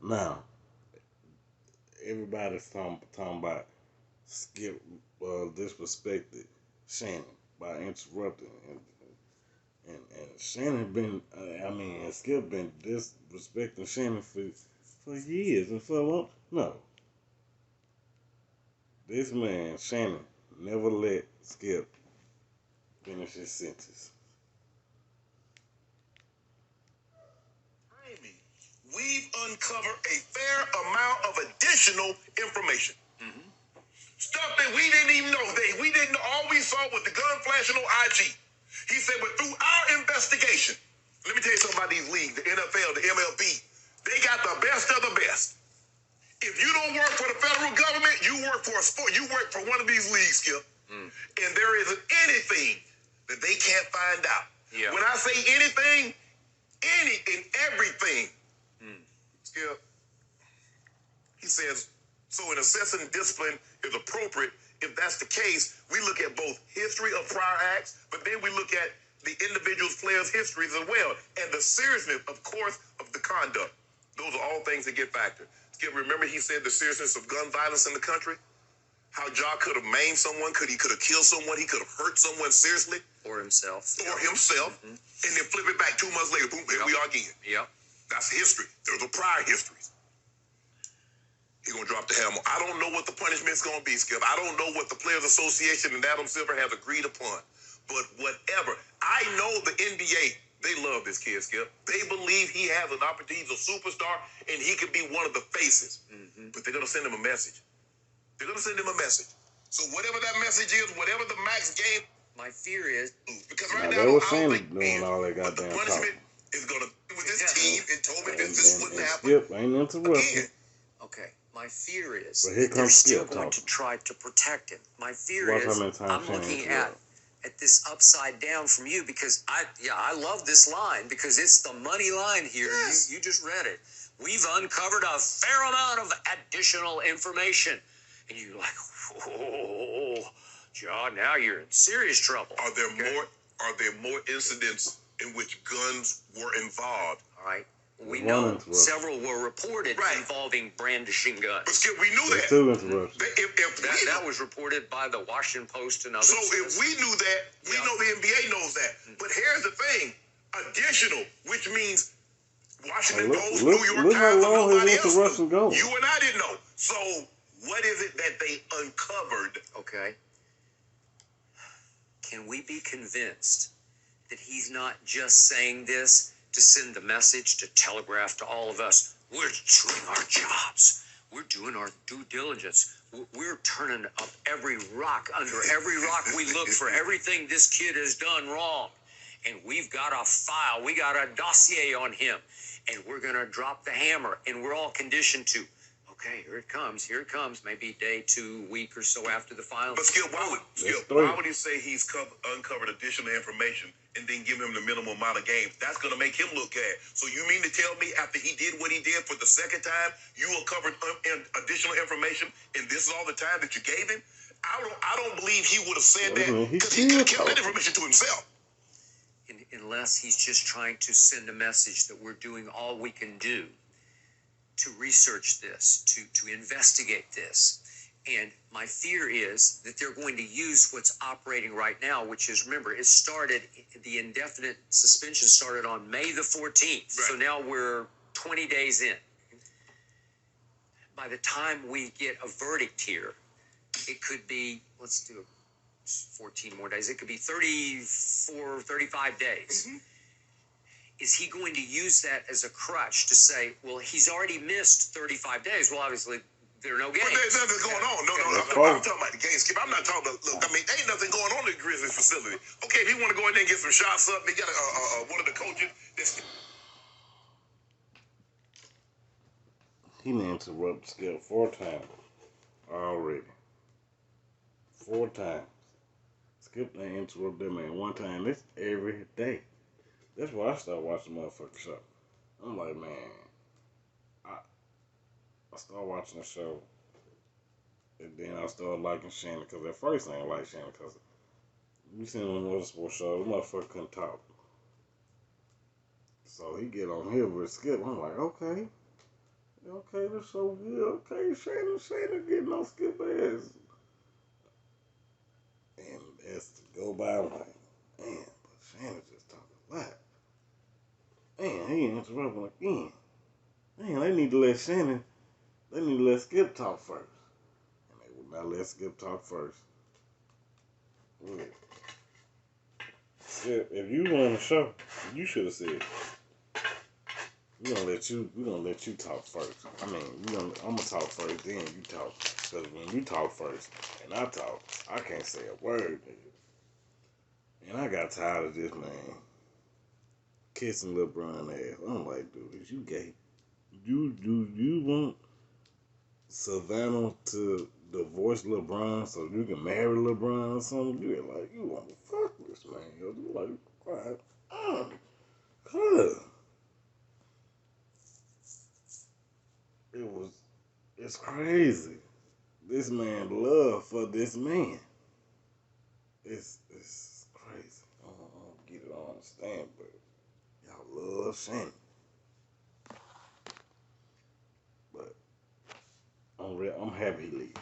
Now, everybody's talking about Skip disrespected Shannon by interrupting, and Shannon been, and Skip been disrespecting Shannon for years and for a long. No, this man Shannon never let Skip finish his sentence. We've uncovered a fair amount of additional information. Stuff that we didn't even know. We didn't know. All we saw was the gun flashing on IG. He said, but through our investigation, let me tell you something about these leagues, the NFL, the MLB, they got the best of the best. If you don't work for the federal government, you work for a sport. You work for one of these leagues, Skip. And there isn't anything that they can't find out. Yeah. When I say anything, any and everything, Skip, he says, so in assessing discipline is appropriate. If that's the case, we look at both history of prior acts, but then we look at the individual's players' histories as well, and the seriousness, of course, of the conduct. Those are all things that get factored. Skip, remember he said the seriousness of gun violence in the country? How Ja could have maimed someone, he could have killed someone, he could have hurt someone seriously. Or himself. Or himself. And then flip it back 2 months later, boom, here we are again. Yep. That's history. There's a prior histories. He's going to drop the hammer. I don't know what the punishment's going to be, Skip. I don't know what the Players Association and Adam Silver have agreed upon. But whatever. I know the NBA, they love this kid, Skip. They believe he has an opportunity. He's a superstar, and he could be one of the faces. But they're going to send him a message. They're going to send him a message. So whatever that message is, whatever the max game, my fear is, because right Now, now, they were I saying don't think doing all that but the goddamn punishment talking. is going to be with this team and told me that this wouldn't happen. Skip ain't interrupting. Again. okay, my fear is But here that they're comes still Skip going talking. to try to protect him. My fear Watch how is many times I'm Shannon looking interrupts. at this upside down from you because I love this line because it's the money line here. Yes. You just read it. We've uncovered a fair amount of additional information. And you're like, whoa, John, now you're in serious trouble. Are there more incidents in which guns were involved? All right. We One know interruption. several were reported Right. involving brandishing guns. But Skip, we knew There's that. 2 interruptions. That was reported by the Washington Post and others. So if we knew that, we know the NBA knows that. But here's the thing: additional, which means Washington Post, New York look how Times, and long his nobody else interruption knew. goes. You and I didn't know. So what is it that they uncovered? Okay. Can we be convinced that he's not just saying this to send the message to telegraph to all of us, we're doing our jobs, we're doing our due diligence, we're turning up every rock, under every rock we look for everything this kid has done wrong, and we've got a file, we got a dossier on him, and we're going to drop the hammer, and we're all conditioned to, okay, here it comes, maybe day 2, week or so after the final. But Skip, why would he say he's uncovered additional information and then give him the minimum amount of games? That's going to make him look bad. So you mean to tell me after he did what he did for the second time, you uncovered additional information, and this is all the time that you gave him? I don't believe he would have said that because he could have kept that information to himself. Unless he's just trying to send a message that we're doing all we can do to research this, to investigate this. And my fear is that they're going to use what's operating right now, which is, remember, the indefinite suspension started on May the 14th. Right. So now we're 20 days in. By the time we get a verdict here, it could be, let's do 14 more days. It could be 34, 35 days. Is he going to use that as a crutch to say, well, he's already missed 35 days? Well, obviously, there are no games. But there's nothing going on. No. I'm talking about the game, Skip. I'm not talking about, look, I mean, ain't nothing going on in the Grizzlies facility. Okay, if he want to go in there and get some shots up, they got one of the coaches that's... He done interrupted Skip 4 times already. 4 times. Skip done interrupted that man 1 time. This every day. That's why I started watching the motherfucking show. I'm like, man, I started watching the show, and then I started liking Shannon, because at first I didn't like Shannon, because you seen him on another sports show, the motherfucker couldn't talk. So he get on here with Skip. I'm like, okay, Okay, that's so good. Okay, Shannon getting on Skip ass. And that's to go by like, man, but Shannon just talking a lot. Man, he interrupting again. Man, they need to let Skip talk first. And they would not let Skip talk first. Look, Skip, if you run the show, you should have said, we're gonna let you talk first. I mean, I'm gonna talk first, then you talk. Because when you talk first and I talk, I can't say a word, nigga. And I got tired of this man kissing LeBron ass. I'm like, dude, is you gay? You want Savannah to divorce LeBron so you can marry LeBron or something? You like, you want to fuck this man? You like, quiet. Cuz it's crazy. This man love for this man. It's crazy. I don't get it, I don't understand, but y'all love Shannon. But I'm happy he leaving.